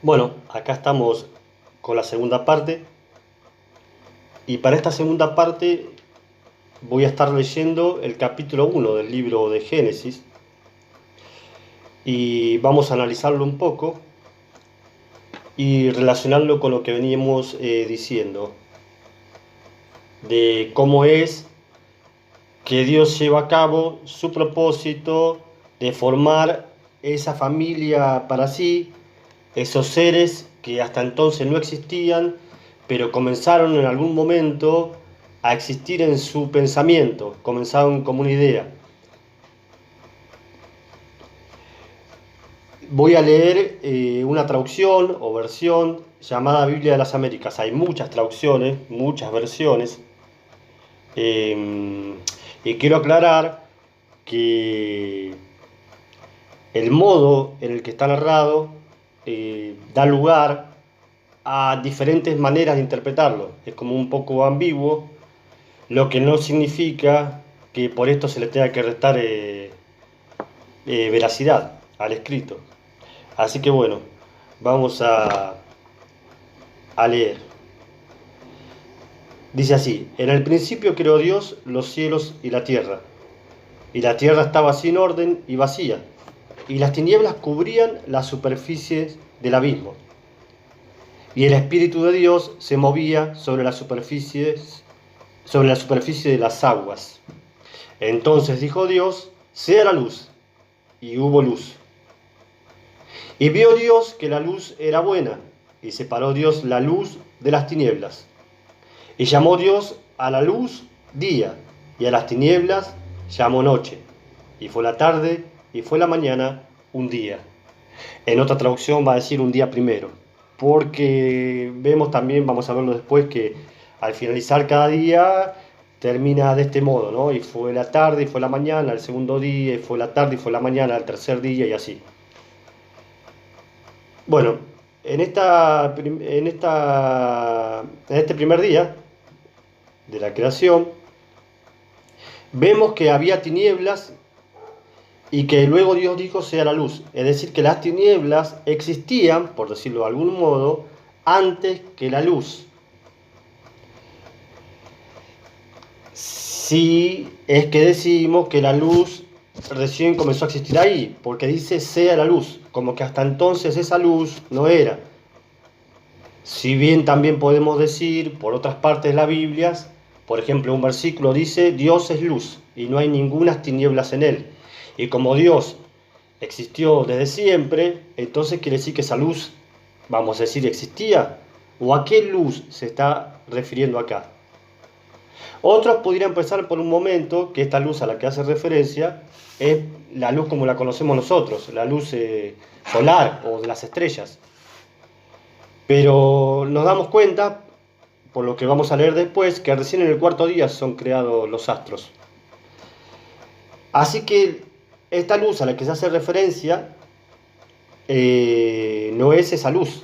Bueno, acá estamos con la segunda parte y para esta segunda parte voy a estar leyendo el capítulo 1 del libro de Génesis y vamos a analizarlo un poco y relacionarlo con lo que veníamos diciendo, de cómo es que Dios lleva a cabo su propósito de formar esa familia para sí, esos seres que hasta entonces no existían, pero comenzaron en algún momento a existir en su pensamiento, comenzaron como una idea. Voy a leer una traducción o versión llamada Biblia de las Américas. Hay muchas traducciones, muchas versiones. Y quiero aclarar que el modo en el que está narrado da lugar a diferentes maneras de interpretarlo. Es como un poco ambiguo, lo que no significa que por esto se le tenga que restar veracidad al escrito. Así que bueno, vamos a leer. Dice así: en el principio creó Dios los cielos y la tierra estaba sin orden y vacía, y las tinieblas cubrían las superficies del abismo. Y el Espíritu de Dios se movía sobre la superficie de las aguas. Entonces dijo Dios: sea la luz, y hubo luz. Y vio Dios que la luz era buena, y separó Dios la luz de las tinieblas. Y llamó Dios a la luz día, y a las tinieblas llamó noche. Y fue la tarde, y fue la mañana, un día. En otra traducción va a decir un día primero, porque vemos también, vamos a verlo después, que al finalizar cada día termina de este modo, ¿no? Y fue la tarde, y fue la mañana, el segundo día, y fue la tarde, y fue la mañana, el tercer día, y así. Bueno, en este primer día de la creación, vemos que había tinieblas y que luego Dios dijo sea la luz. Es decir, que las tinieblas existían, por decirlo de algún modo, antes que la luz. Si es que decimos que la luz recién comenzó a existir ahí, porque dice sea la luz, como que hasta entonces esa luz no era. Si bien también podemos decir, por otras partes de la Biblia, por ejemplo, un versículo dice, Dios es luz y no hay ninguna tinieblas en él. Y como Dios existió desde siempre, entonces quiere decir que esa luz, vamos a decir, existía. ¿O a qué luz se está refiriendo acá? Otros podrían pensar por un momento que esta luz a la que hace referencia es la luz como la conocemos nosotros, la luz solar o de las estrellas. Pero nos damos cuenta, por lo que vamos a leer después, que recién en el cuarto día son creados los astros. Así que esta luz a la que se hace referencia no es esa luz.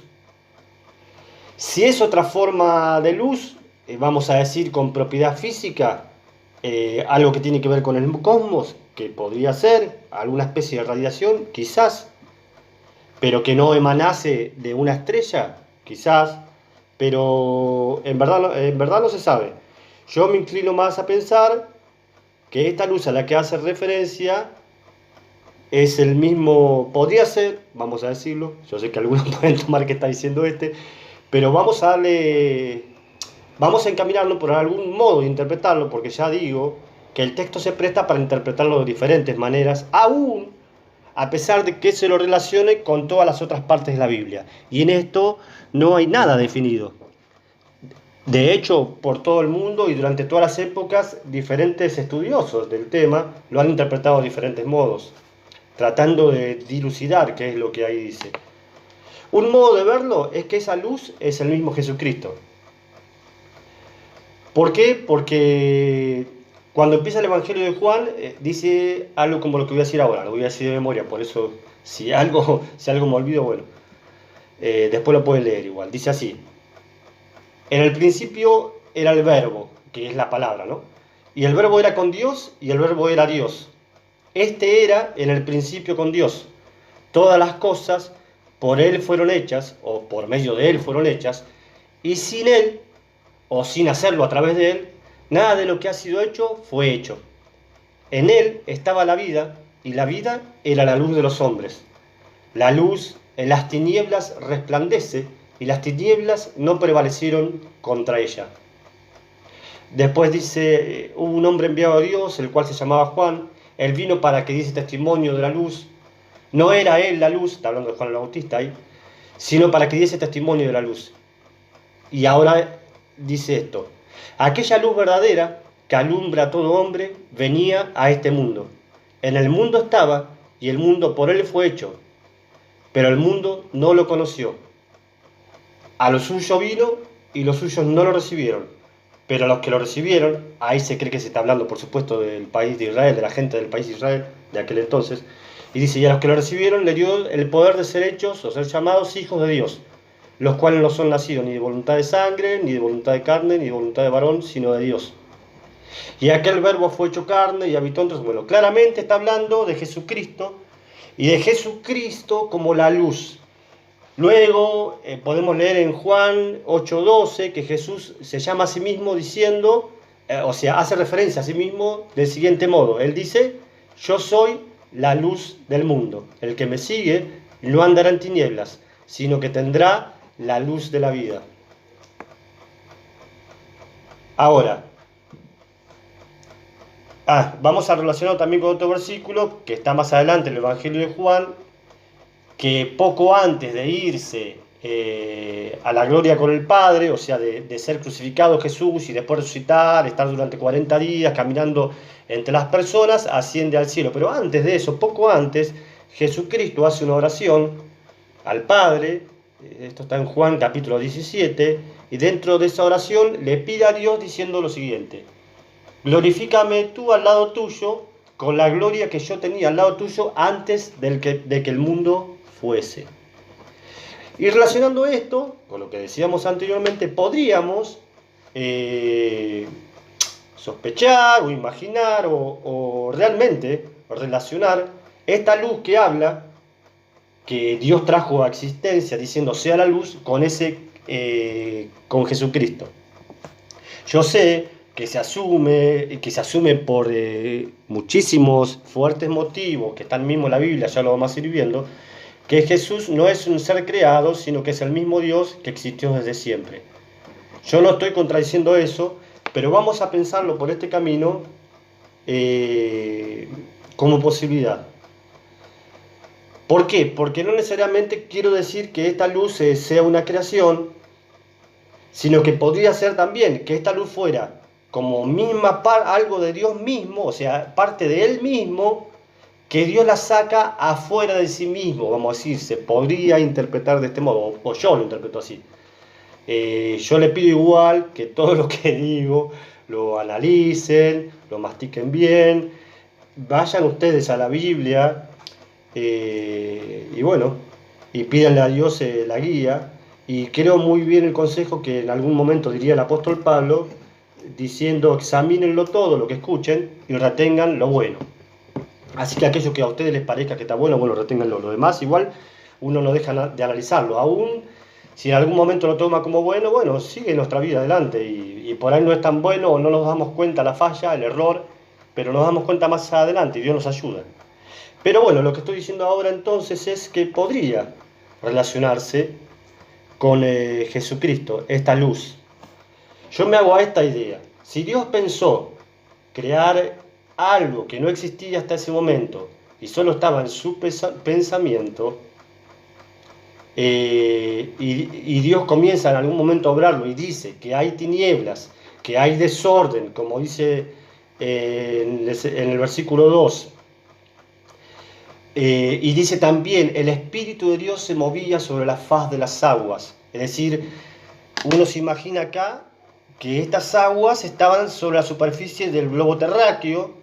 Si es otra forma de luz, vamos a decir con propiedad física, algo que tiene que ver con el cosmos, que podría ser alguna especie de radiación, quizás, pero que no emanase de una estrella, quizás, pero en verdad no se sabe. Yo me inclino más a pensar que esta luz a la que hace referencia es el mismo, podría ser, vamos a decirlo, yo sé que algunos pueden tomar que está diciendo pero vamos a encaminarlo por algún modo de interpretarlo, porque ya digo que el texto se presta para interpretarlo de diferentes maneras, aún a pesar de que se lo relacione con todas las otras partes de la Biblia. Y en esto no hay nada definido. De hecho, por todo el mundo y durante todas las épocas, diferentes estudiosos del tema lo han interpretado de diferentes modos, tratando de dilucidar qué es lo que ahí dice. Un modo de verlo es que esa luz es el mismo Jesucristo. ¿Por qué? Porque cuando empieza el Evangelio de Juan, dice algo como lo que voy a decir ahora, lo voy a decir de memoria, por eso si algo me olvido, bueno, después lo pueden leer igual. Dice así: en el principio era el verbo, que es la palabra, ¿no? Y el verbo era con Dios y el verbo era Dios. Este era en el principio con Dios. Todas las cosas por Él fueron hechas, o por medio de Él fueron hechas, y sin Él, o sin hacerlo a través de Él, nada de lo que ha sido hecho fue hecho. En Él estaba la vida, y la vida era la luz de los hombres. La luz en las tinieblas resplandece, y las tinieblas no prevalecieron contra ella. Después dice, hubo un hombre enviado a Dios, el cual se llamaba Juan. Él vino para que diese testimonio de la luz. No era él la luz, está hablando de Juan el Bautista ahí, sino para que diese testimonio de la luz. Y ahora dice esto: aquella luz verdadera que alumbra a todo hombre venía a este mundo. En el mundo estaba, y el mundo por él fue hecho, pero el mundo no lo conoció. A lo suyo vino, y los suyos no lo recibieron. Pero a los que lo recibieron, ahí se cree que se está hablando, por supuesto, del país de Israel, de la gente del país de Israel, de aquel entonces. Y dice, y a los que lo recibieron le dio el poder de ser hechos o ser llamados hijos de Dios, los cuales no son nacidos ni de voluntad de sangre, ni de voluntad de carne, ni de voluntad de varón, sino de Dios. Y aquel verbo fue hecho carne y habitó entre nosotros. Bueno, claramente está hablando de Jesucristo, y de Jesucristo como la luz. Luego podemos leer en Juan 8:12 que Jesús se llama a sí mismo diciendo, o sea, hace referencia a sí mismo del siguiente modo. Él dice, yo soy la luz del mundo. El que me sigue no andará en tinieblas, sino que tendrá la luz de la vida. Ahora, vamos a relacionarlo también con otro versículo que está más adelante en el Evangelio de Juan, que poco antes de irse a la gloria con el Padre, o sea, de ser crucificado Jesús y después resucitar, estar durante 40 días caminando entre las personas, asciende al cielo. Pero antes de eso, poco antes, Jesucristo hace una oración al Padre, esto está en Juan capítulo 17, y dentro de esa oración le pide a Dios diciendo lo siguiente: glorifícame tú al lado tuyo, con la gloria que yo tenía al lado tuyo antes de que el mundo fuese. Y relacionando esto con lo que decíamos anteriormente, podríamos sospechar o imaginar o realmente relacionar esta luz que habla, que Dios trajo a existencia diciendo sea la luz, con Jesucristo. Yo sé que se asume por muchísimos fuertes motivos que están mismo en la Biblia, ya lo vamos a ir viendo, que Jesús no es un ser creado, sino que es el mismo Dios que existió desde siempre. Yo no estoy contradiciendo eso, pero vamos a pensarlo por este camino como posibilidad. ¿Por qué? Porque no necesariamente quiero decir que esta luz sea una creación, sino que podría ser también que esta luz fuera como algo de Dios mismo, o sea, parte de Él mismo, que Dios la saca afuera de sí mismo, vamos a decir, se podría interpretar de este modo, o yo lo interpreto así. Yo le pido igual que todo lo que digo lo analicen, lo mastiquen bien, vayan ustedes a la Biblia y bueno, y pídanle a Dios la guía. Y creo muy bien el consejo que en algún momento diría el apóstol Pablo, diciendo examínenlo todo lo que escuchen y retengan lo bueno. Así que aquello que a ustedes les parezca que está bueno, bueno, reténganlo. Lo demás igual uno no deja de analizarlo. Aún si en algún momento lo toma como bueno, bueno, sigue nuestra vida adelante. Y por ahí no es tan bueno o no nos damos cuenta la falla, el error, pero nos damos cuenta más adelante y Dios nos ayuda. Pero bueno, lo que estoy diciendo ahora entonces es que podría relacionarse con Jesucristo, esta luz. Yo me hago a esta idea. Si Dios pensó crear algo que no existía hasta ese momento y solo estaba en su pensamiento, y Dios comienza en algún momento a obrarlo y dice que hay tinieblas, que hay desorden, como dice en el versículo 2, y dice también, el Espíritu de Dios se movía sobre la faz de las aguas. Es decir, uno se imagina acá que estas aguas estaban sobre la superficie del globo terráqueo,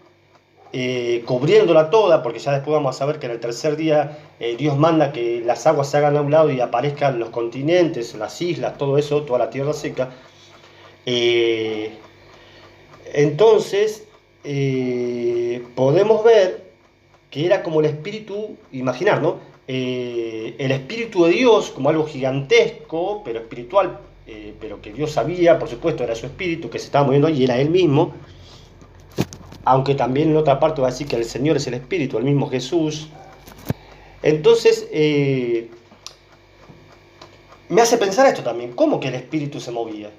cubriéndola toda, porque ya después vamos a saber que en el tercer día Dios manda que las aguas se hagan a un lado y aparezcan los continentes, las islas, todo eso, toda la tierra seca. Entonces, podemos ver que era como el espíritu, imaginar, ¿no? el Espíritu de Dios como algo gigantesco, pero espiritual, pero que Dios sabía, por supuesto, era su Espíritu que se estaba moviendo y era Él mismo, aunque también en otra parte va a decir que el Señor es el Espíritu, el mismo Jesús. Entonces, me hace pensar esto también, ¿cómo que el Espíritu se movía?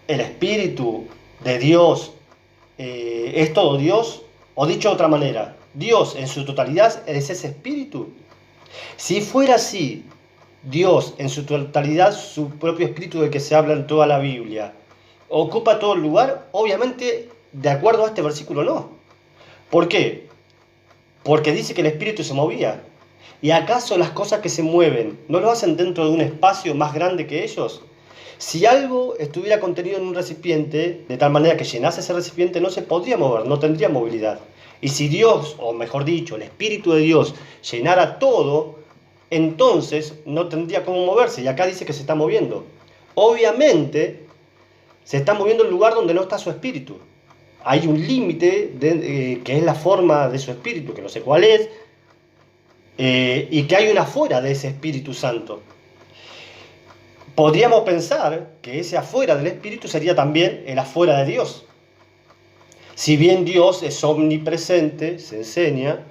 ¿El Espíritu de Dios es todo Dios? O dicho de otra manera, ¿Dios en su totalidad es ese Espíritu? Si fuera así, Dios en su totalidad, su propio Espíritu del que se habla en toda la Biblia, ¿ocupa todo el lugar? Obviamente, de acuerdo a este versículo, no. ¿Por qué? Porque dice que el Espíritu se movía. ¿Y acaso las cosas que se mueven no lo hacen dentro de un espacio más grande que ellos? Si algo estuviera contenido en un recipiente, de tal manera que llenase ese recipiente, no se podría mover, no tendría movilidad. Y si Dios, o mejor dicho, el Espíritu de Dios llenara todo, entonces no tendría cómo moverse. Y acá dice que se está moviendo. Obviamente, se está moviendo en el lugar donde no está su Espíritu. Hay un límite que es la forma de su Espíritu, que no sé cuál es, y que hay una afuera de ese Espíritu Santo. Podríamos pensar que ese afuera del Espíritu sería también el afuera de Dios. Si bien Dios es omnipresente, se enseña,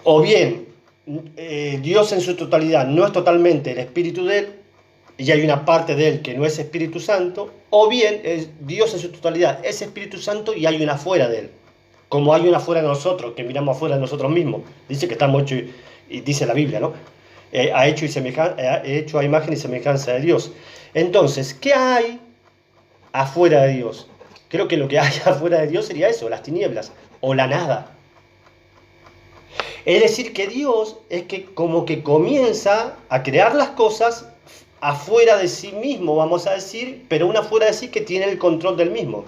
o bien Dios en su totalidad no es totalmente el Espíritu de Él, y hay una parte de Él que no es Espíritu Santo, o bien Dios en su totalidad es Espíritu Santo y hay una afuera de Él. Como hay una afuera de nosotros, que miramos afuera de nosotros mismos. Dice que estamos hechos, y dice la Biblia, ¿no? Ha hecho a imagen y semejanza de Dios. Entonces, ¿qué hay afuera de Dios? Creo que lo que hay afuera de Dios sería eso, las tinieblas, o la nada. Es decir, que Dios es que como que comienza a crear las cosas afuera de sí mismo, vamos a decir, pero una afuera de sí que tiene el control del mismo.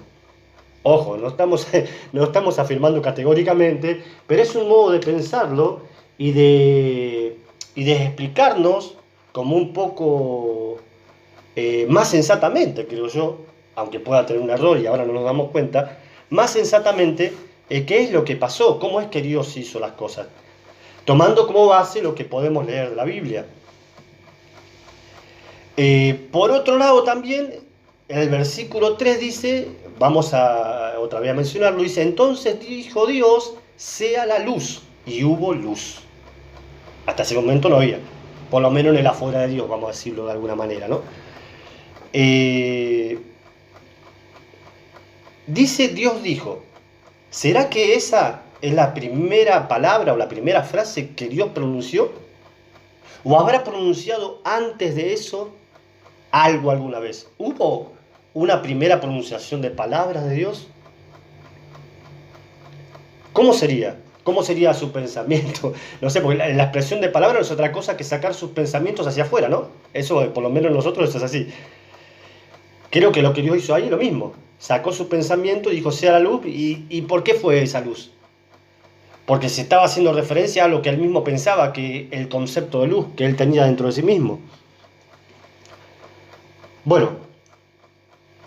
Ojo, no estamos afirmando categóricamente, pero es un modo de pensarlo y de explicarnos como un poco más sensatamente, creo yo, aunque pueda tener un error y ahora no nos damos cuenta, más sensatamente qué es lo que pasó, cómo es que Dios hizo las cosas, tomando como base lo que podemos leer de la Biblia. Por otro lado también, el versículo 3 dice, vamos a otra vez a mencionarlo, dice, entonces dijo Dios, sea la luz, y hubo luz. Hasta ese momento no había, por lo menos en el afuera de Dios, vamos a decirlo de alguna manera, ¿no? Dice, Dios dijo, ¿será que esa es la primera palabra o la primera frase que Dios pronunció? ¿O habrá pronunciado antes de eso algo alguna vez? ¿Hubo una primera pronunciación de palabras de Dios? ¿Cómo sería? ¿Cómo sería su pensamiento? No sé, porque la expresión de palabras no es otra cosa que sacar sus pensamientos hacia afuera, ¿no? Eso, por lo menos nosotros, eso es así. Creo que lo que Dios hizo ahí es lo mismo. Sacó su pensamiento y dijo, sea la luz. ¿Y por qué fue esa luz? Porque se estaba haciendo referencia a lo que él mismo pensaba, que el concepto de luz que él tenía dentro de sí mismo. Bueno,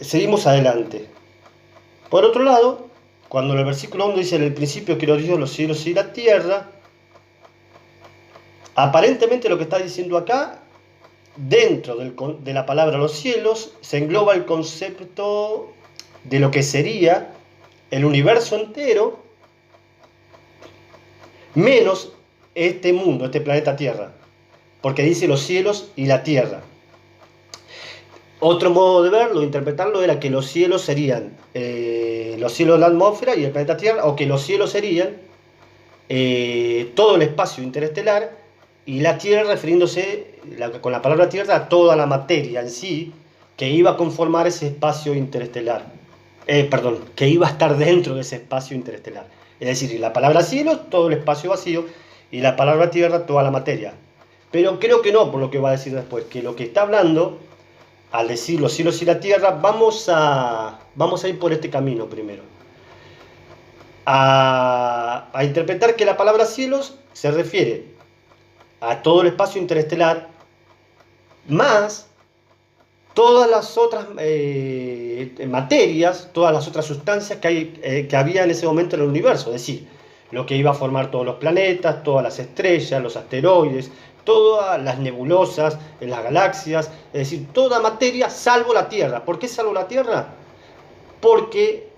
seguimos adelante. Por otro lado, cuando en el versículo 1 dice, en el principio creó Dios los cielos y la tierra, aparentemente lo que está diciendo acá, dentro de la palabra los cielos, se engloba el concepto de lo que sería el universo entero, menos este mundo, este planeta Tierra, porque dice los cielos y la tierra. Otro modo de verlo, de interpretarlo, era que los cielos serían los cielos de la atmósfera y el planeta Tierra, o que los cielos serían todo el espacio interestelar y la Tierra refiriéndose con la palabra Tierra a toda la materia en sí que iba a conformar ese espacio interestelar. Que iba a estar dentro de ese espacio interestelar. Es decir, la palabra cielo, todo el espacio vacío, y la palabra Tierra, toda la materia. Pero creo que no, por lo que va a decir después, que lo que está hablando, al decir los cielos y la tierra, vamos a ir por este camino primero. A interpretar que la palabra cielos se refiere a todo el espacio interestelar, más todas las otras materias, todas las otras sustancias que había en ese momento en el universo. Es decir, lo que iba a formar todos los planetas, todas las estrellas, los asteroides, todas las nebulosas en las galaxias, es decir, toda materia salvo la Tierra. ¿Por qué salvo la Tierra? Porque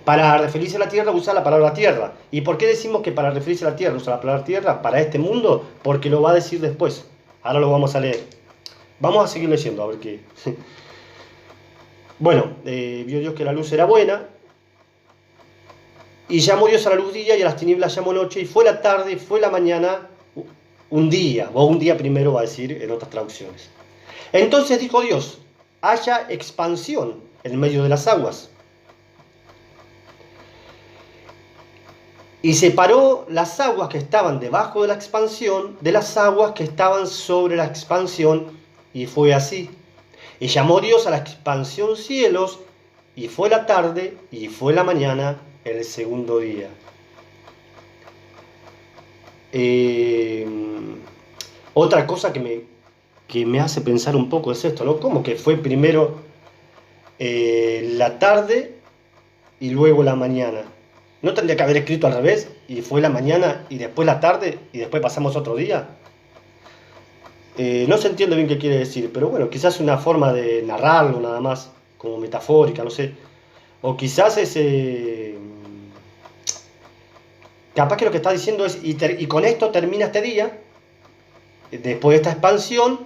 para referirse a la Tierra usa la palabra Tierra. ¿Y por qué decimos que para referirse a la Tierra usa la palabra Tierra? Para este mundo, porque lo va a decir después. Ahora lo vamos a leer. Vamos a seguir leyendo, a ver qué. Bueno, vio Dios que la luz era buena, y llamó Dios a la luz día, y a las tinieblas llamó noche, y fue la tarde, y fue la mañana, un día, o un día primero va a decir en otras traducciones. Entonces dijo Dios, haya expansión en medio de las aguas. Y separó las aguas que estaban debajo de la expansión de las aguas que estaban sobre la expansión, y fue así. Y llamó Dios a la expansión cielos, y fue la tarde, y fue la mañana, el segundo día. Otra cosa que me hace pensar un poco es esto, ¿no? ¿Cómo que fue primero la tarde y luego la mañana? ¿No tendría que haber escrito al revés? Y fue la mañana y después la tarde y después pasamos otro día. No se entiende bien qué quiere decir, pero bueno, quizás una forma de narrarlo nada más, como metafórica, no sé. O quizás es... capaz que lo que está diciendo es, y con esto termina este día, después de esta expansión,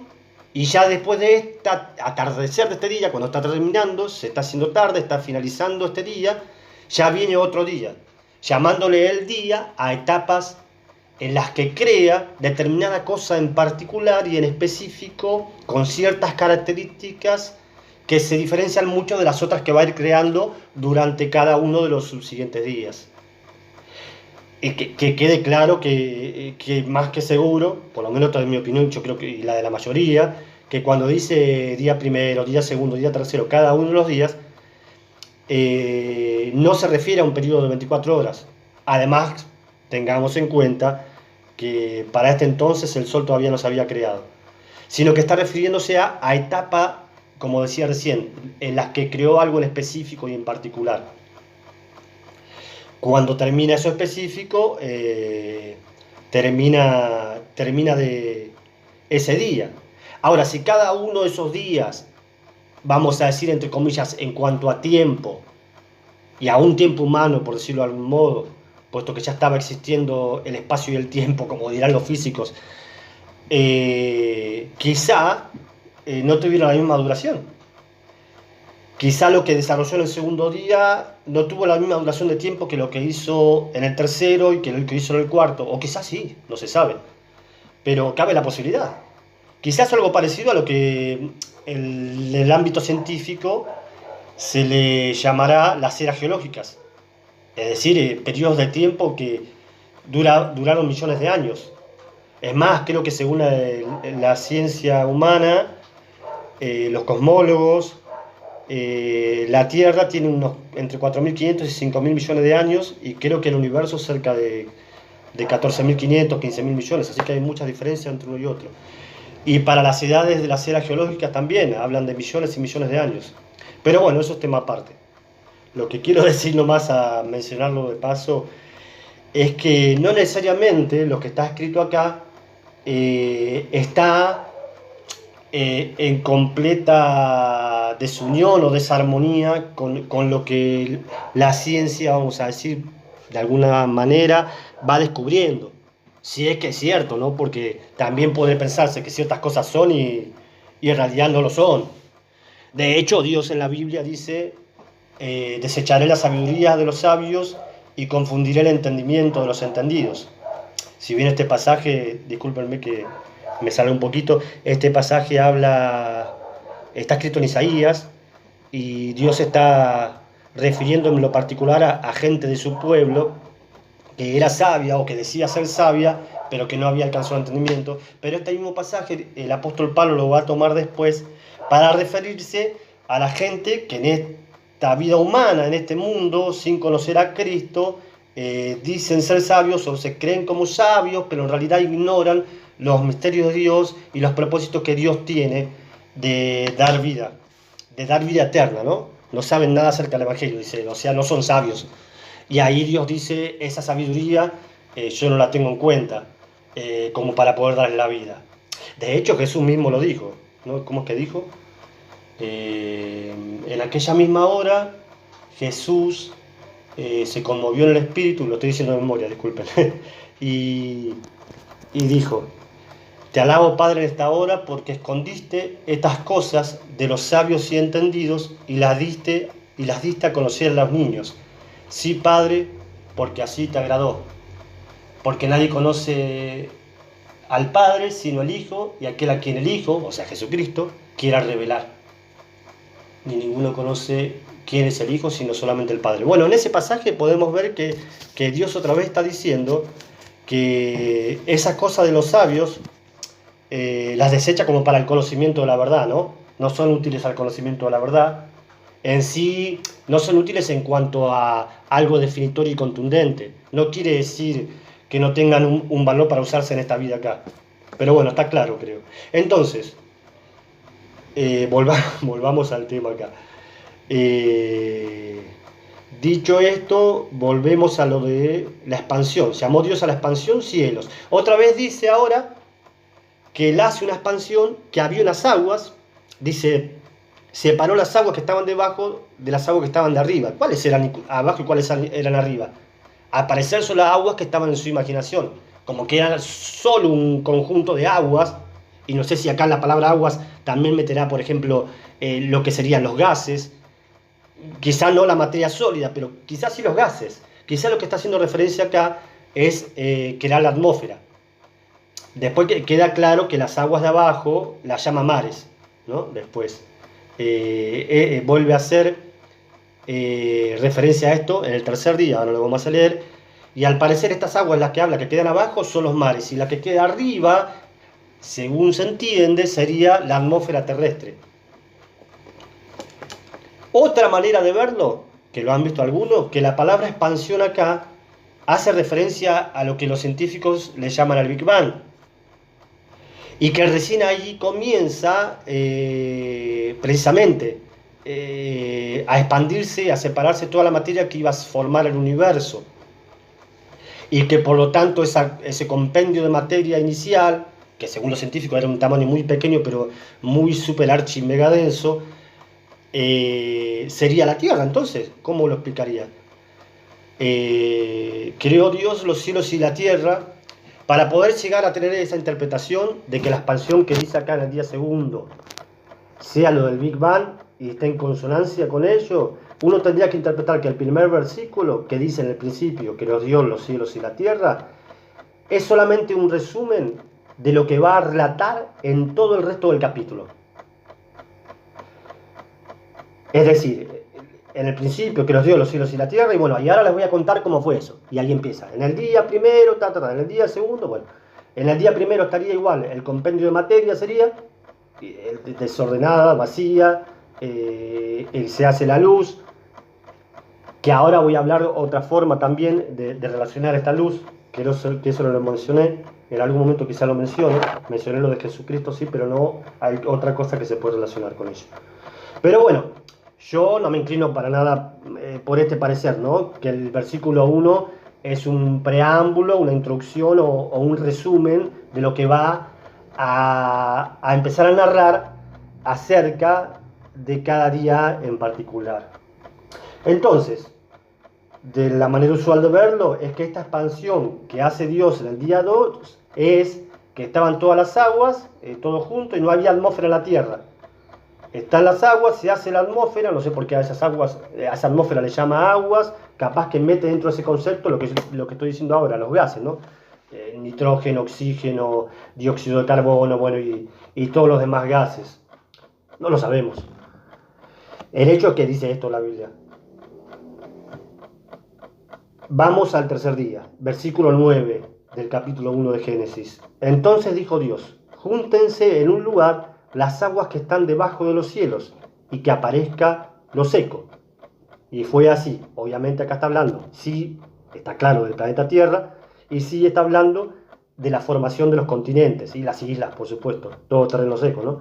y ya después de este atardecer de este día, cuando está terminando, se está haciendo tarde, está finalizando este día, ya viene otro día, llamándole el día a etapas en las que crea determinada cosa en particular y en específico, con ciertas características que se diferencian mucho de las otras que va a ir creando durante cada uno de los subsiguientes días. Que quede claro que más que seguro, por lo menos en mi opinión, yo creo que y la de la mayoría, que cuando dice día primero, día segundo, día tercero, cada uno de los días, no se refiere a un periodo de 24 horas. Además, tengamos en cuenta que para este entonces el Sol todavía no se había creado, sino que está refiriéndose a etapa, como decía recién, en las que creó algo en específico y en particular. Cuando termina eso específico, termina de ese día. Ahora, si cada uno de esos días, vamos a decir entre comillas, en cuanto a tiempo, y a un tiempo humano, por decirlo de algún modo, puesto que ya estaba existiendo el espacio y el tiempo, como dirán los físicos, quizá no tuviera la misma duración. Quizá lo que desarrolló en el segundo día no tuvo la misma duración de tiempo que lo que hizo en el tercero y que lo que hizo en el cuarto. O quizás sí, no se sabe. Pero cabe la posibilidad. Quizás algo parecido a lo que en el ámbito científico se le llamará las eras geológicas. Es decir, periodos de tiempo que duraron millones de años. Es más, creo que según la ciencia humana, los cosmólogos, la Tierra tiene unos entre 4.500 y 5.000 millones de años, y creo que el universo cerca de 14.500, 15.000 millones, así que hay mucha diferencia entre uno y otro. Y para las edades de las eras geológicas también hablan de millones y millones de años. Pero bueno, eso es tema aparte. Lo que quiero decir nomás, a mencionarlo de paso, es que no necesariamente lo que está escrito acá está en completa desunión o desarmonía con lo que la ciencia, vamos a decir, de alguna manera va descubriendo. Si es que es cierto, ¿no? Porque también puede pensarse que ciertas cosas son y en realidad no lo son. De hecho, Dios en la Biblia dice, desecharé la sabiduría de los sabios y confundiré el entendimiento de los entendidos. Si bien este pasaje, discúlpenme que me sale un poquito, este pasaje está escrito en Isaías, y Dios está refiriendo en lo particular a gente de su pueblo que era sabia o que decía ser sabia, pero que no había alcanzado entendimiento. Pero este mismo pasaje el apóstol Pablo lo va a tomar después para referirse a la gente que en esta vida humana, en este mundo, sin conocer a Cristo, dicen ser sabios o se creen como sabios, pero en realidad ignoran los misterios de Dios y los propósitos que Dios tiene de dar vida eterna, ¿no? No saben nada acerca del Evangelio, dice, o sea, no son sabios. Y ahí Dios dice, esa sabiduría yo no la tengo en cuenta como para poder darle la vida. De hecho, Jesús mismo lo dijo, ¿no? ¿Cómo es que dijo? En aquella misma hora, Jesús se conmovió en el espíritu, lo estoy diciendo de memoria, disculpen, y, y dijo, te alabo, Padre, en esta hora porque escondiste estas cosas de los sabios y entendidos y las diste a conocer a los niños. Sí, Padre, porque así te agradó. Porque nadie conoce al Padre sino el Hijo y aquel a quien el Hijo, o sea Jesucristo, quiera revelar. Ni ninguno conoce quién es el Hijo sino solamente el Padre. Bueno, en ese pasaje podemos ver que Dios otra vez está diciendo que esas cosas de los sabios las desecha como para el conocimiento de la verdad, ¿no? No son útiles al conocimiento de la verdad. En sí no son útiles en cuanto a algo definitorio y contundente. No quiere decir que no tengan un valor para usarse en esta vida acá. Pero bueno, está claro, creo. Entonces, volvamos al tema acá. Dicho esto, volvemos a lo de la expansión. Llamó Dios a la expansión cielos. Otra vez dice ahora que él hace una expansión, que había unas aguas, dice, separó las aguas que estaban debajo de las aguas que estaban de arriba. ¿Cuáles eran abajo y cuáles eran arriba? Al parecer son las aguas que estaban en su imaginación, como que eran solo un conjunto de aguas, y no sé si acá la palabra aguas también meterá, por ejemplo, lo que serían los gases, quizá no la materia sólida, pero quizás sí los gases. Quizá lo que está haciendo referencia acá es crear la atmósfera. Después queda claro que las aguas de abajo las llama mares, ¿no? Después vuelve a hacer referencia a esto en el tercer día, ahora lo vamos a leer, y al parecer estas aguas, las que habla, que quedan abajo, son los mares, y la que queda arriba, según se entiende, sería la atmósfera terrestre. Otra manera de verlo, que lo han visto algunos, que la palabra expansión acá hace referencia a lo que los científicos le llaman al Big Bang, y que recién ahí comienza precisamente a expandirse, a separarse toda la materia que iba a formar el universo, y que por lo tanto ese compendio de materia inicial, que según los científicos era un tamaño muy pequeño pero muy super archi mega denso, sería la Tierra. Entonces, ¿cómo lo explicaría? Creó Dios los cielos y la tierra para poder llegar a tener esa interpretación de que la expansión que dice acá en el día segundo sea lo del Big Bang y esté en consonancia con ello. Uno tendría que interpretar que el primer versículo que dice en el principio que creó Dios los cielos y la tierra es solamente un resumen de lo que va a relatar en todo el resto del capítulo. Es decir, en el principio creó Dios los cielos y la tierra, y bueno, y ahora les voy a contar cómo fue eso. Y ahí empieza. En el día primero, en el día segundo, bueno, en el día primero estaría igual, el compendio de materia sería desordenada, vacía, se hace la luz, que ahora voy a hablar otra forma también de relacionar esta luz, que eso no lo mencioné, en algún momento quizá lo mencioné lo de Jesucristo, sí, pero no hay otra cosa que se puede relacionar con ello. Pero bueno, yo no me inclino para nada por este parecer, ¿no? Que el versículo 1 es un preámbulo, una introducción o un resumen de lo que va a empezar a narrar acerca de cada día en particular. Entonces, de la manera usual de verlo, es que esta expansión que hace Dios en el día 2 es que estaban todas las aguas, todo junto, y no había atmósfera en la tierra. Están las aguas, se hace la atmósfera, no sé por qué a esas aguas, a esa atmósfera le llama aguas, capaz que mete dentro de ese concepto lo que estoy diciendo ahora, los gases, ¿no? Nitrógeno, oxígeno, dióxido de carbono, bueno, y todos los demás gases. No lo sabemos. El hecho es que dice esto la Biblia. Vamos al tercer día, versículo 9 del capítulo 1 de Génesis. Entonces dijo Dios, júntense en un lugar las aguas que están debajo de los cielos, y que aparezca lo seco. Y fue así. Obviamente acá está hablando, sí, está claro, del planeta Tierra, y sí está hablando de la formación de los continentes, y las islas, por supuesto, todo terreno seco, ¿no?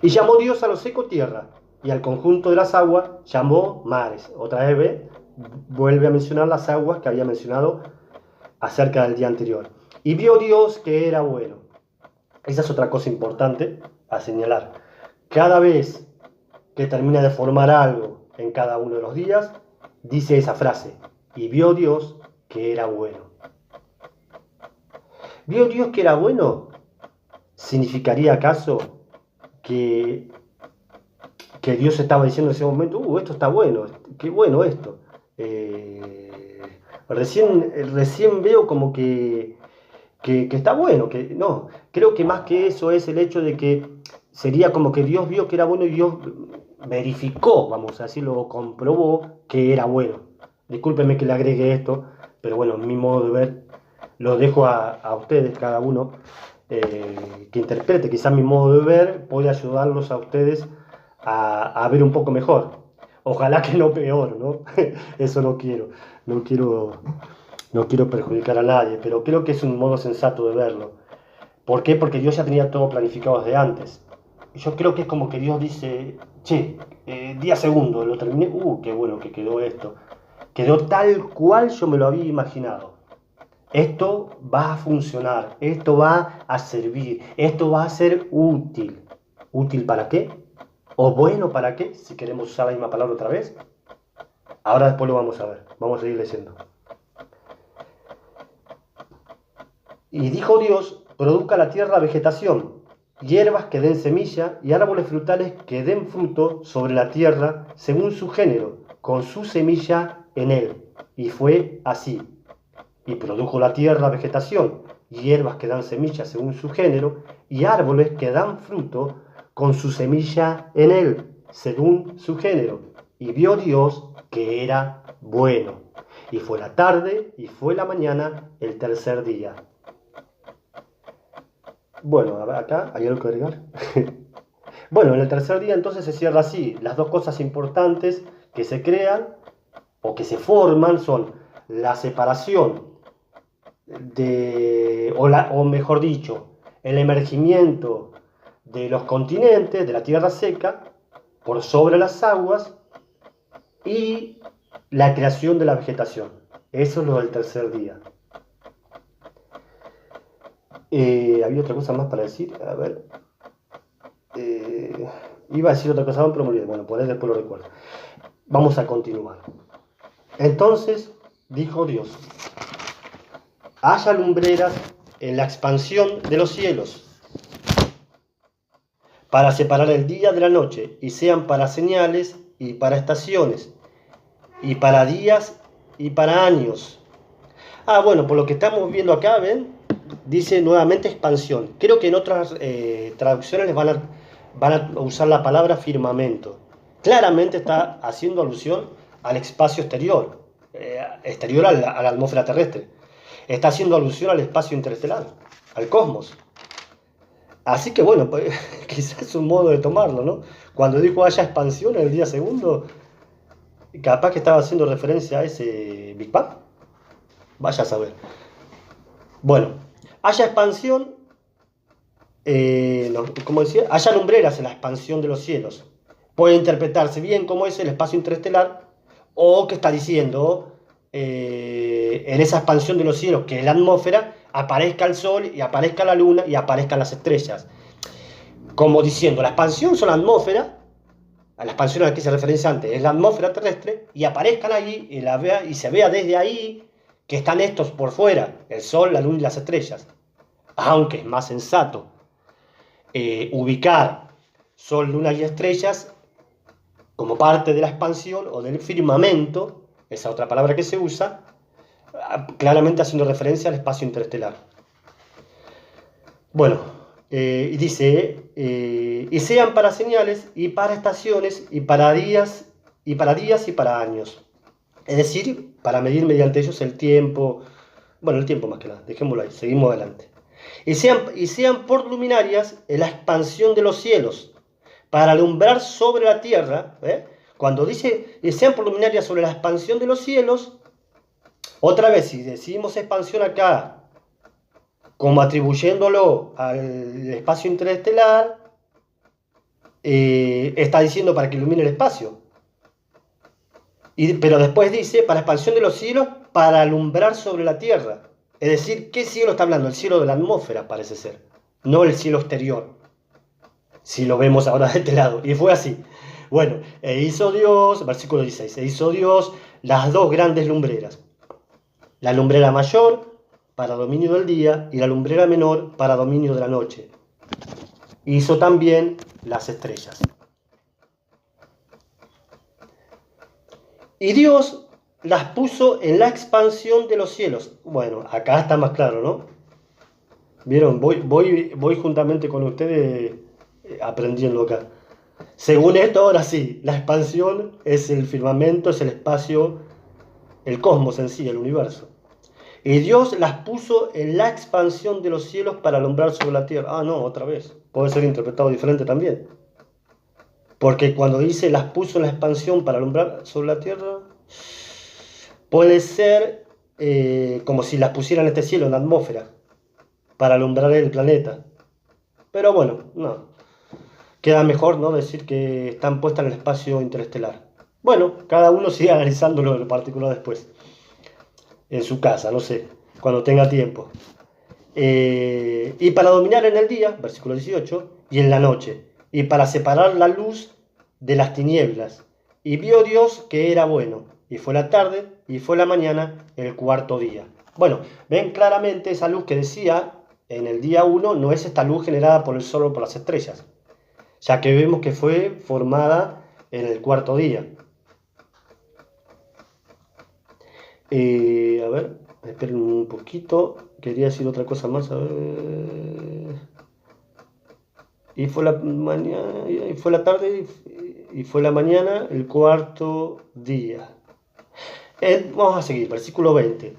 Y llamó Dios a lo seco tierra, y al conjunto de las aguas llamó mares. Otra vez, vuelve a mencionar las aguas que había mencionado acerca del día anterior. Y vio Dios que era bueno. Esa es otra cosa importante a señalar. Cada vez que termina de formar algo en cada uno de los días, dice esa frase: y vio Dios que era bueno. ¿Vio Dios que era bueno? ¿Significaría acaso que, que Dios estaba diciendo en ese momento, esto está bueno, qué bueno esto? Recién veo como que está bueno, que no, creo que más que eso es el hecho de que sería como que Dios vio que era bueno y Dios verificó, vamos a decirlo, o comprobó que era bueno. Discúlpenme que le agregue esto, pero bueno, mi modo de ver, lo dejo a ustedes, cada uno, que interprete. Quizás mi modo de ver puede ayudarlos a ustedes a ver un poco mejor. Ojalá que no peor, ¿no? Eso no quiero, no quiero, no quiero perjudicar a nadie, pero creo que es un modo sensato de verlo. ¿Por qué? Porque Dios ya tenía todo planificado desde antes. Yo creo que es como que Dios dice, che, día segundo, lo terminé, qué bueno que quedó esto. Quedó tal cual yo me lo había imaginado. Esto va a funcionar, esto va a servir, esto va a ser útil. ¿Útil para qué? ¿O bueno para qué? Si queremos usar la misma palabra otra vez. Ahora después lo vamos a ver, vamos a seguir leyendo. Y dijo Dios, produzca la tierra vegetación, hierbas que den semilla y árboles frutales que den fruto sobre la tierra según su género, con su semilla en él. Y fue así. Y produjo la tierra vegetación, hierbas que dan semilla según su género, y árboles que dan fruto con su semilla en él, según su género. Y vio Dios que era bueno. Y fue la tarde y fue la mañana el tercer día. Bueno, acá hay algo que agregar. Bueno, en el tercer día entonces se cierra así. Las dos cosas importantes que se crean o que se forman son la separación o mejor dicho, el emergimiento de los continentes, de la tierra seca, por sobre las aguas, y la creación de la vegetación. Eso es lo del tercer día. Había otra cosa más para decir, a ver. Iba a decir otra cosa más, pero me olvidé. Bueno, por ahí después lo recuerdo. Vamos a continuar. Entonces dijo Dios: haya lumbreras en la expansión de los cielos, para separar el día de la noche, y sean para señales y para estaciones, y para días y para años. Bueno, por lo que estamos viendo acá, ¿ven? Dice nuevamente expansión. Creo que en otras traducciones van a usar la palabra firmamento. Claramente está haciendo alusión al espacio exterior, exterior a la atmósfera terrestre. Está haciendo alusión al espacio interestelar, al cosmos. Así que bueno, pues, quizás es un modo de tomarlo, ¿no? Cuando dijo haya expansión en el día segundo, capaz que estaba haciendo referencia a ese Big Bang. Vaya a saber. Bueno, haya expansión, no, como decía, haya lumbreras en la expansión de los cielos. Puede interpretarse bien como es el espacio interestelar, o que está diciendo en esa expansión de los cielos, que es la atmósfera, aparezca el sol y aparezca la luna y aparezcan las estrellas. Como diciendo, la expansión son la atmósfera, a la expansión a la que se referencia antes, es la atmósfera terrestre, y aparezcan allí y se vea desde ahí que están estos por fuera, el sol, la luna y las estrellas. Aunque es más sensato ubicar sol, luna y estrellas como parte de la expansión o del firmamento, esa otra palabra que se usa, claramente haciendo referencia al espacio interestelar. Bueno, y dice, y sean para señales y para estaciones y para días y para años. Es decir, para medir mediante ellos el tiempo, bueno, el tiempo más que nada, dejémoslo ahí, seguimos adelante. Y sean por luminarias en la expansión de los cielos, para alumbrar sobre la tierra. Cuando dice, y sean por luminarias sobre la expansión de los cielos, otra vez, si decimos expansión acá, como atribuyéndolo al espacio interestelar, está diciendo para que ilumine el espacio. Pero después dice, para expansión de los cielos, para alumbrar sobre la tierra. Es decir, ¿qué cielo está hablando? El cielo de la atmósfera, parece ser, no el cielo exterior, si lo vemos ahora de este lado. Y fue así. Bueno, e hizo Dios, versículo 16, e hizo Dios las dos grandes lumbreras. La lumbrera mayor para dominio del día y la lumbrera menor para dominio de la noche. Hizo también las estrellas. Y Dios las puso en la expansión de los cielos. Bueno, acá está más claro, ¿no? Vieron, voy juntamente con ustedes aprendiendo acá. Según esto, ahora sí, la expansión es el firmamento, es el espacio, el cosmos en sí, el universo. Y Dios las puso en la expansión de los cielos para alumbrar sobre la tierra. Ah, no, otra vez. Puede ser interpretado diferente también. Porque cuando dice las puso en la expansión para alumbrar sobre la tierra, puede ser como si las pusiera en este cielo, en la atmósfera, para alumbrar el planeta. Pero bueno, no. Queda mejor, ¿no?, decir que están puestas en el espacio interestelar. Bueno, cada uno sigue analizándolo en lo particular después. En su casa, no sé, cuando tenga tiempo. Y para dominar en el día, versículo 18, y en la noche, y para separar la luz de las tinieblas. Y vio Dios que era bueno, y fue la tarde, y fue la mañana, el cuarto día. Bueno, ven claramente esa luz que decía en el día 1, no es esta luz generada por el sol o por las estrellas, ya que vemos que fue formada en el cuarto día. A ver, esperen un poquito, quería decir otra cosa más, a ver. Y fue la mañana, y fue la tarde, y fue la mañana, el cuarto día. Vamos a seguir, versículo 20.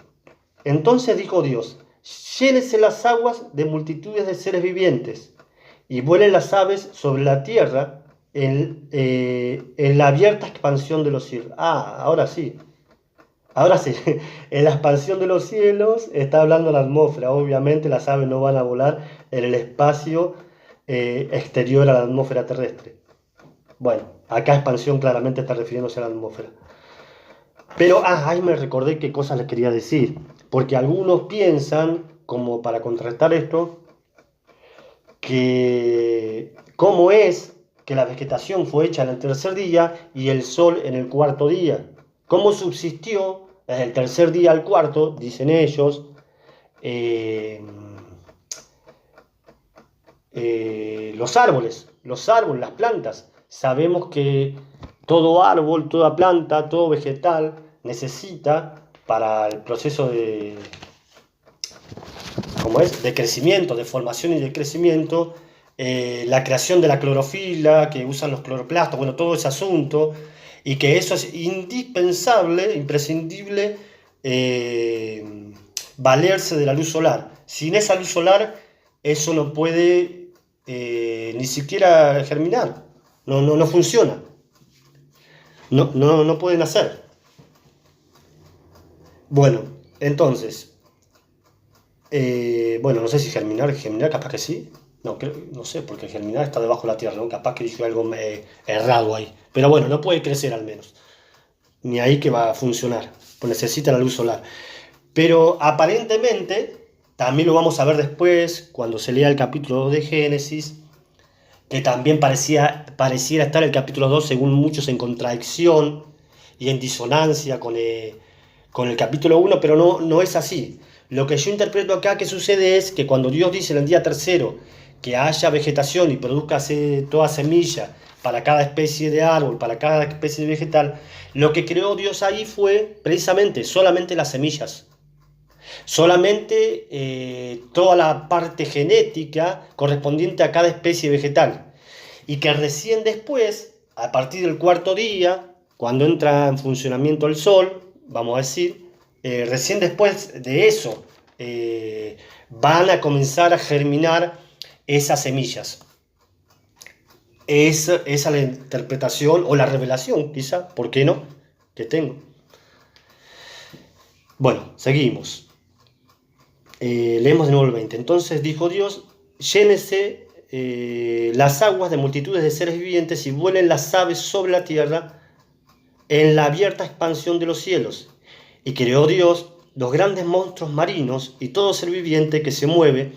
Entonces dijo Dios, llénese las aguas de multitudes de seres vivientes, y vuelen las aves sobre la tierra en la abierta expansión de los cielos. Ah, ahora sí. Ahora sí, en la expansión de los cielos está hablando la atmósfera. Obviamente las aves no van a volar en el espacio exterior a la atmósfera terrestre. Bueno, acá expansión claramente está refiriéndose a la atmósfera. Pero, ahí me recordé qué cosas les quería decir. Porque algunos piensan, como para contrarrestar esto, que cómo es que la vegetación fue hecha en el tercer día y el sol en el cuarto día. ¿Cómo subsistió desde el tercer día al cuarto, dicen ellos, los árboles, las plantas? Sabemos que todo árbol, toda planta, todo vegetal necesita para el proceso de crecimiento, de formación y de crecimiento, la creación de la clorofila, que usan los cloroplastos, bueno, todo ese asunto, y que eso es indispensable, imprescindible, valerse de la luz solar. Sin esa luz solar, eso no puede ni siquiera germinar, no funciona, no pueden hacer. Bueno, entonces, bueno, no sé si germinar capaz que sí. No sé, porque germinar está debajo de la tierra, ¿no? Capaz que dije algo errado ahí. Pero bueno, no puede crecer al menos. Ni ahí que va a funcionar, pues necesita la luz solar. Pero aparentemente, también lo vamos a ver después, cuando se lea el capítulo 2 de Génesis, que también pareciera estar el capítulo 2, según muchos, en contradicción y en disonancia con el capítulo 1, pero no es así. Lo que yo interpreto acá que sucede es que cuando Dios dice en el día tercero que haya vegetación y produzca toda semilla para cada especie de árbol, para cada especie de vegetal, lo que creó Dios ahí fue precisamente solamente las semillas, solamente toda la parte genética correspondiente a cada especie vegetal, y que recién después, a partir del cuarto día, cuando entra en funcionamiento el sol, vamos a decir, recién después de eso van a comenzar a germinar esas semillas. Esa es la interpretación o la revelación, quizá, ¿por qué no?, que tengo. Bueno, seguimos. Leemos de nuevo el 20. Entonces dijo Dios, llénese las aguas de multitudes de seres vivientes y vuelen las aves sobre la tierra en la abierta expansión de los cielos. Y creó Dios los grandes monstruos marinos y todo ser viviente que se mueve,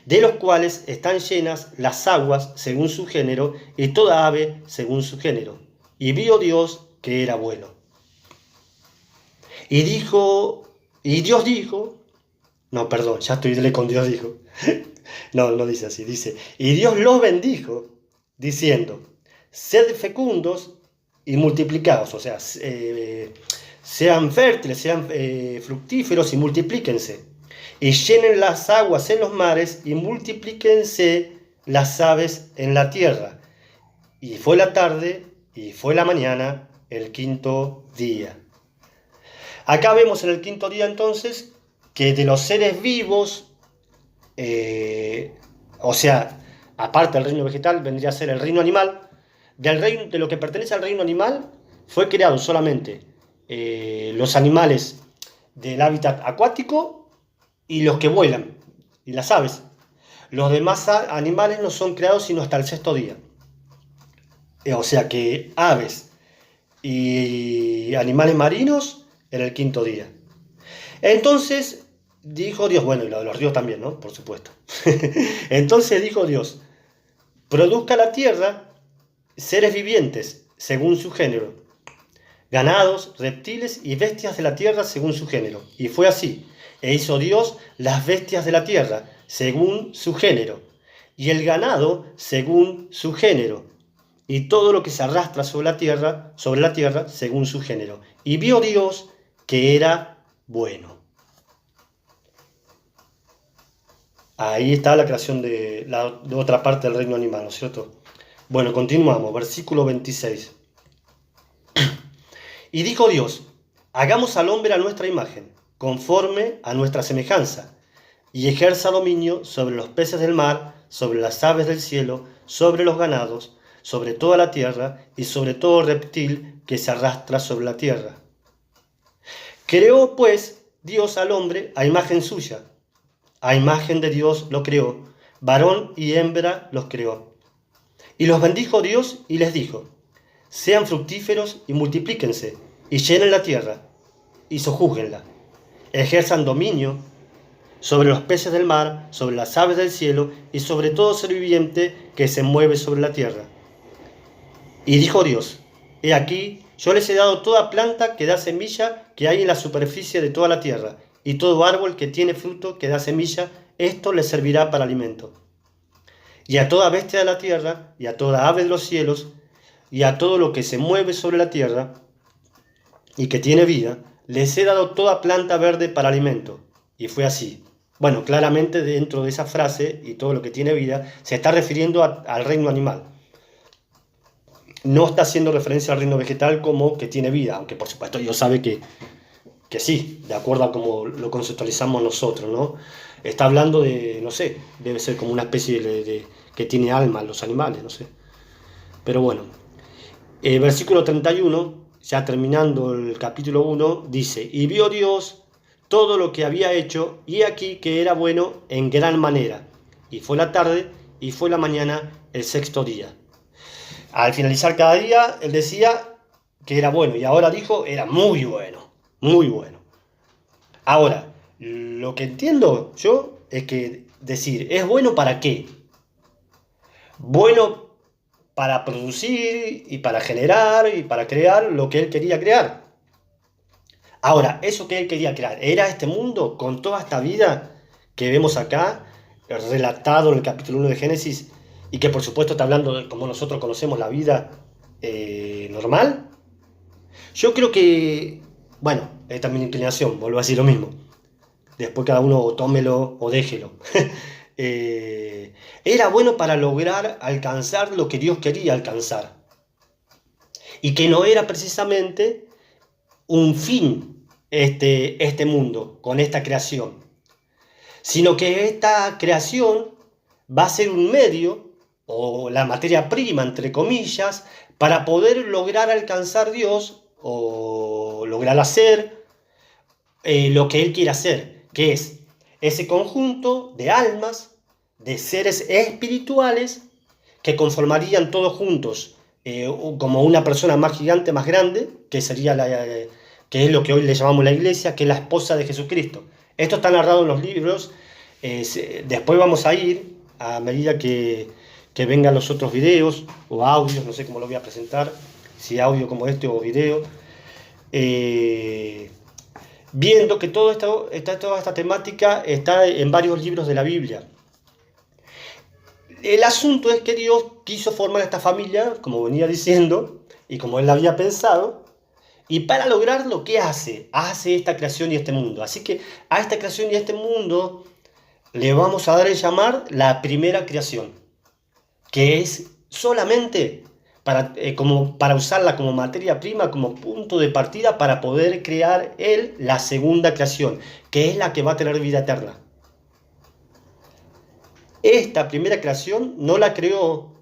de los cuales están llenas las aguas según su género, y toda ave según su género. Y vio Dios que era bueno. Y Dios dijo, no, perdón, ya estoy con Dios dijo. No, no dice así, dice, y Dios los bendijo, diciendo, sed fecundos y multiplicados, o sea, sean fértiles, sean fructíferos y multiplíquense. Y llenen las aguas en los mares y multiplíquense las aves en la tierra. Y fue la tarde y fue la mañana, el quinto día. Acá vemos en el quinto día entonces que de los seres vivos, o sea, aparte del reino vegetal, vendría a ser el reino animal. De lo que pertenece al reino animal, fue creado solamente los animales del hábitat acuático y los que vuelan, y las aves. Los demás animales no son creados sino hasta el sexto día. O sea que aves y animales marinos en el quinto día. Entonces dijo Dios, bueno, y lo de los ríos también, ¿no? Por supuesto. Entonces dijo Dios, produzca la tierra seres vivientes según su género, ganados, reptiles y bestias de la tierra según su género. Y fue así. E hizo Dios las bestias de la tierra según su género, y el ganado según su género, y todo lo que se arrastra sobre la tierra según su género. Y vio Dios que era bueno. Ahí está la creación de otra parte del reino animal, ¿no es cierto? Bueno, continuamos, versículo 26. Y dijo Dios, hagamos al hombre a nuestra imagen, conforme a nuestra semejanza, y ejerza dominio sobre los peces del mar, sobre las aves del cielo, sobre los ganados, sobre toda la tierra y sobre todo reptil que se arrastra sobre la tierra. Creó pues Dios al hombre a imagen suya, a imagen de Dios lo creó, varón y hembra los creó. Y los bendijo Dios y les dijo, sean fructíferos y multiplíquense, y llenen la tierra, y sojúzguenla, ejerzan dominio sobre los peces del mar, sobre las aves del cielo, y sobre todo ser viviente que se mueve sobre la tierra. Y dijo Dios, he aquí, yo les he dado toda planta que da semilla que hay en la superficie de toda la tierra, y todo árbol que tiene fruto que da semilla, esto les servirá para alimento. Y a toda bestia de la tierra, y a toda ave de los cielos, y a todo lo que se mueve sobre la tierra, y que tiene vida, les he dado toda planta verde para alimento. Y fue así. Bueno, claramente dentro de esa frase, y todo lo que tiene vida, se está refiriendo al reino animal. No está haciendo referencia al reino vegetal como que tiene vida, aunque por supuesto Dios sabe que sí, de acuerdo a cómo lo conceptualizamos nosotros, ¿no? Está hablando de, no sé, debe ser como una especie de que tiene alma los animales, no sé. Pero bueno, versículo 31, ya terminando el capítulo 1, dice, y vio Dios todo lo que había hecho, y aquí que era bueno en gran manera. Y fue la tarde, y fue la mañana, el sexto día. Al finalizar cada día, él decía que era bueno, y ahora dijo, era muy bueno, muy bueno. Ahora, lo que entiendo yo es que decir, ¿es bueno para qué? Bueno para producir y para generar y para crear lo que él quería crear. Ahora, eso que él quería crear, ¿era este mundo con toda esta vida que vemos acá, relatado en el capítulo 1 de Génesis, y que por supuesto está hablando de cómo nosotros conocemos la vida normal? Yo creo que, bueno, esta es mi inclinación, vuelvo a decir lo mismo. Después cada uno o tómelo o déjelo. Era bueno para lograr alcanzar lo que Dios quería alcanzar. Y que no era precisamente un fin este mundo con esta creación, sino que esta creación va a ser un medio, o la materia prima, entre comillas, para poder lograr alcanzar Dios o lograr hacer lo que Él quiere hacer, que es ese conjunto de almas, de seres espirituales que conformarían todos juntos como una persona más gigante, más grande, que sería que es lo que hoy le llamamos la iglesia, que es la esposa de Jesucristo. Esto está narrado en los libros. Después vamos a ir, a medida que vengan los otros videos o audios, no sé cómo lo voy a presentar, si audio como este o video, viendo que toda esta temática está en varios libros de la Biblia. El asunto es que Dios quiso formar esta familia, como venía diciendo, y como Él la había pensado, y para lograrlo, ¿qué hace? Hace esta creación y este mundo. Así que a esta creación y a este mundo le vamos a dar el llamar la primera creación, que es solamente para usarla como materia prima, como punto de partida para poder crear Él la segunda creación, que es la que va a tener vida eterna. Esta primera creación no la creó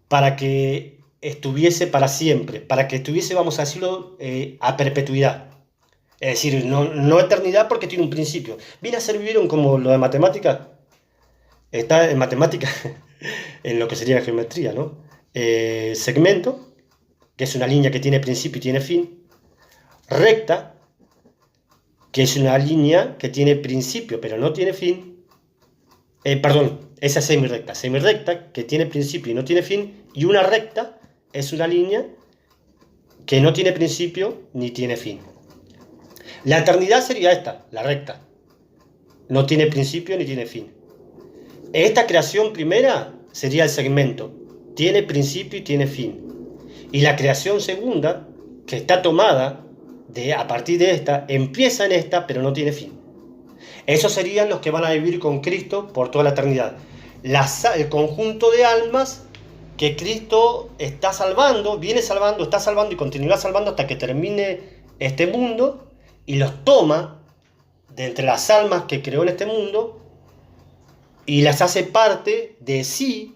para que estuviese para siempre, para que estuviese, vamos a decirlo, a perpetuidad. Es decir, no eternidad porque tiene un principio. Viene a ser, ¿vieron como lo de matemática? Está en matemática, en lo que sería geometría, ¿no? Segmento, que es una línea que tiene principio y tiene fin. Recta, que es una línea que tiene principio pero no tiene fin. Perdón, esa es semirrecta. Semirrecta, que tiene principio y no tiene fin. Y una recta es una línea que no tiene principio ni tiene fin. La eternidad sería esta, la recta. No tiene principio ni tiene fin. Esta creación primera sería el segmento. Tiene principio y tiene fin. Y la creación segunda, que está tomada a partir de esta, empieza en esta, pero no tiene fin. Esos serían los que van a vivir con Cristo por toda la eternidad. El conjunto de almas que Cristo está salvando, viene salvando, está salvando y continuará salvando hasta que termine este mundo, y los toma de entre las almas que creó en este mundo y las hace parte de sí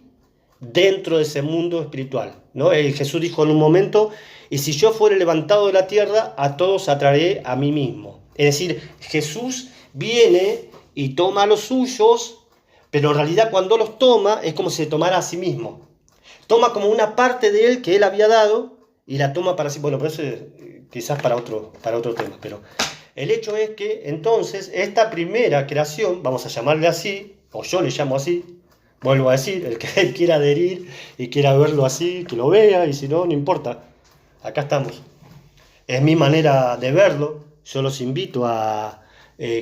dentro de ese mundo espiritual, ¿no? Jesús dijo en un momento: y si yo fuere levantado de la tierra, a todos atraeré a mí mismo. Es decir, Jesús viene y toma a los suyos, pero en realidad cuando los toma es como si se tomara a sí mismo. Toma como una parte de él que él había dado y la toma para sí. Bueno, pero eso quizás para otro tema. Pero el hecho es que entonces esta primera creación, vamos a llamarle así, o yo le llamo así, vuelvo a decir, el que quiera adherir y quiera verlo así, que lo vea, y si no, no importa. Acá estamos. Es mi manera de verlo. Yo los invito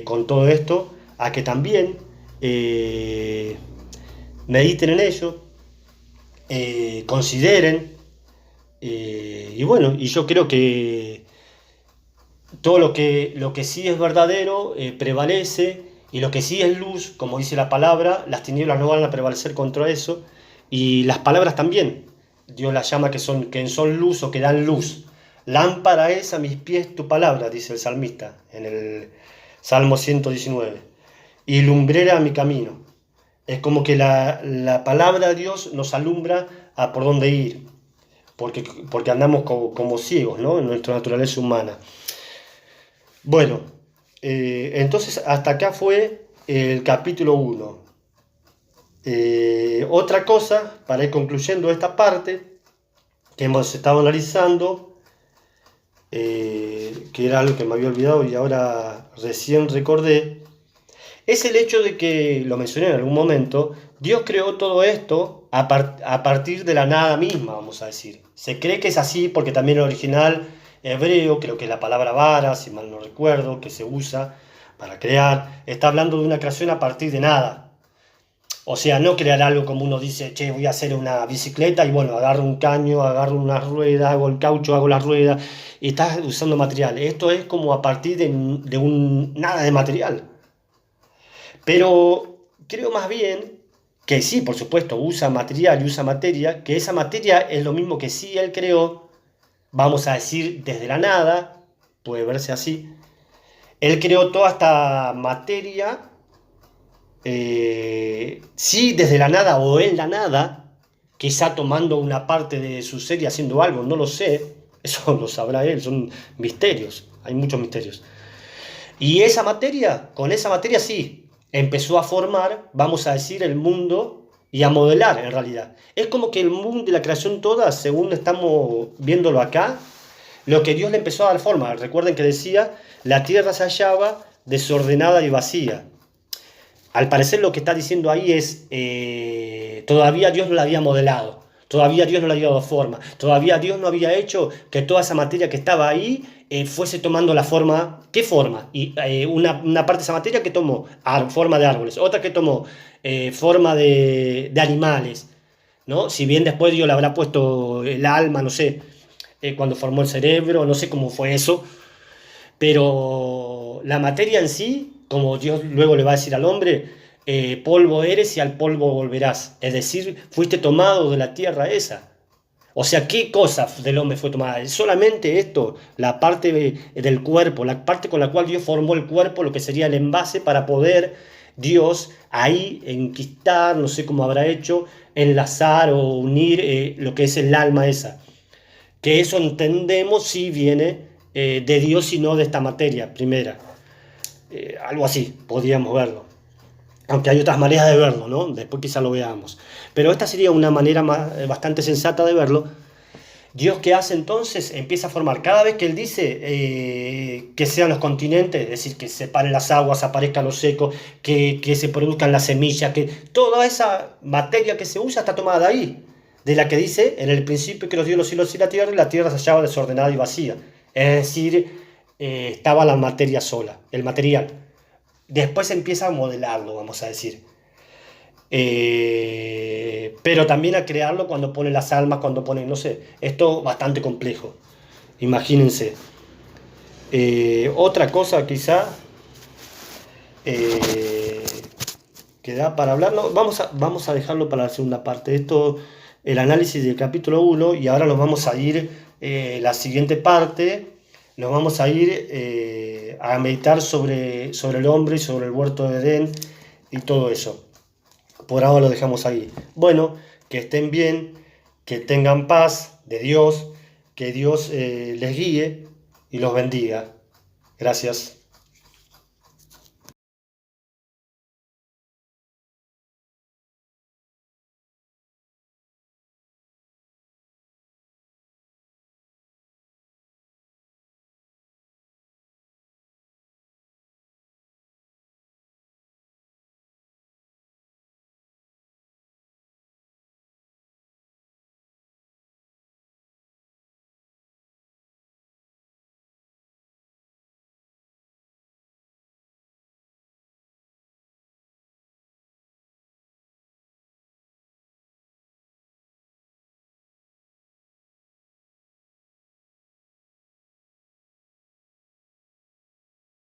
con todo esto a que también mediten en ello, consideren, y bueno, y yo creo que todo lo que sí es verdadero prevalece, y lo que sí es luz, como dice la palabra, las tinieblas no van a prevalecer contra eso, y las palabras también. Dios las llama que son luz o que dan luz. Lámpara es a mis pies tu palabra, dice el salmista en el Salmo 119, y lumbrera a mi camino. Es como que la palabra de Dios nos alumbra a por dónde ir, porque andamos como ciegos, ¿no? En nuestra naturaleza humana. Bueno, entonces hasta acá fue el capítulo 1. Otra cosa, para ir concluyendo esta parte, que hemos estado analizando, que era algo que me había olvidado y ahora recién recordé, es el hecho de que, lo mencioné en algún momento, Dios creó todo esto a partir de la nada misma, vamos a decir. Se cree que es así porque también el original hebreo, creo que es la palabra vara, si mal no recuerdo, que se usa para crear, está hablando de una creación a partir de nada. O sea, no crear algo como uno dice: che, voy a hacer una bicicleta y bueno, agarro un caño, agarro una rueda, hago el caucho, hago la rueda, y estás usando material. Esto es como a partir de un nada de material. Pero creo más bien que sí, por supuesto, usa material y usa materia, que esa materia es lo mismo que sí él creó, vamos a decir, desde la nada, puede verse así. Él creó toda esta materia, sí, desde la nada o en la nada, quizá tomando una parte de su ser y haciendo algo, no lo sé, eso lo sabrá él, son misterios, hay muchos misterios. Y esa materia, con esa materia sí, empezó a formar, vamos a decir, el mundo y a modelar en realidad. Es como que el mundo y la creación toda, según estamos viéndolo acá, lo que Dios le empezó a dar forma. Recuerden que decía, la tierra se hallaba desordenada y vacía. Al parecer lo que está diciendo ahí es, todavía Dios no la había modelado, todavía Dios no le había dado forma, todavía Dios no había hecho que toda esa materia que estaba ahí fuese tomando la forma. ¿Qué forma? Y una parte de esa materia que tomó forma de árboles, otra que tomó forma de animales, ¿no? Si bien después Dios le habrá puesto el alma, no sé, cuando formó el cerebro, no sé cómo fue eso, pero la materia en sí, como Dios luego le va a decir al hombre, polvo eres y al polvo volverás. Es decir, fuiste tomado de la tierra esa. O sea, ¿qué cosa del hombre fue tomada? Solamente esto, la parte del cuerpo, la parte con la cual Dios formó el cuerpo, lo que sería el envase para poder Dios ahí enquistar, no sé cómo habrá hecho, enlazar o unir lo que es el alma esa. Que eso entendemos si viene de Dios y no de esta materia primera. Algo así, podríamos verlo. Aunque hay otras maneras de verlo, ¿no? Después quizá lo veamos. Pero esta sería una manera bastante sensata de verlo. Dios, ¿qué hace entonces? Empieza a formar. Cada vez que Él dice que sean los continentes, es decir, que se separen las aguas, aparezca lo seco, que se produzcan las semillas, que toda esa materia que se usa está tomada de ahí. De la que dice, en el principio que los dio los cielos y la tierra se hallaba desordenada y vacía. Es decir, estaba la materia sola, el material. Después empieza a modelarlo, vamos a decir. Pero también a crearlo cuando pone las almas, cuando pone, no sé, esto bastante complejo, imagínense. Otra cosa quizá eh, que da para hablar, no, vamos a dejarlo para la segunda parte. Esto, el análisis del capítulo 1, y ahora nos vamos a ir, la siguiente parte, nos vamos a ir a meditar sobre el hombre y sobre el huerto de Edén y todo eso. Por ahora lo dejamos ahí. Bueno, que estén bien, que tengan paz de Dios, que Dios les guíe y los bendiga. Gracias.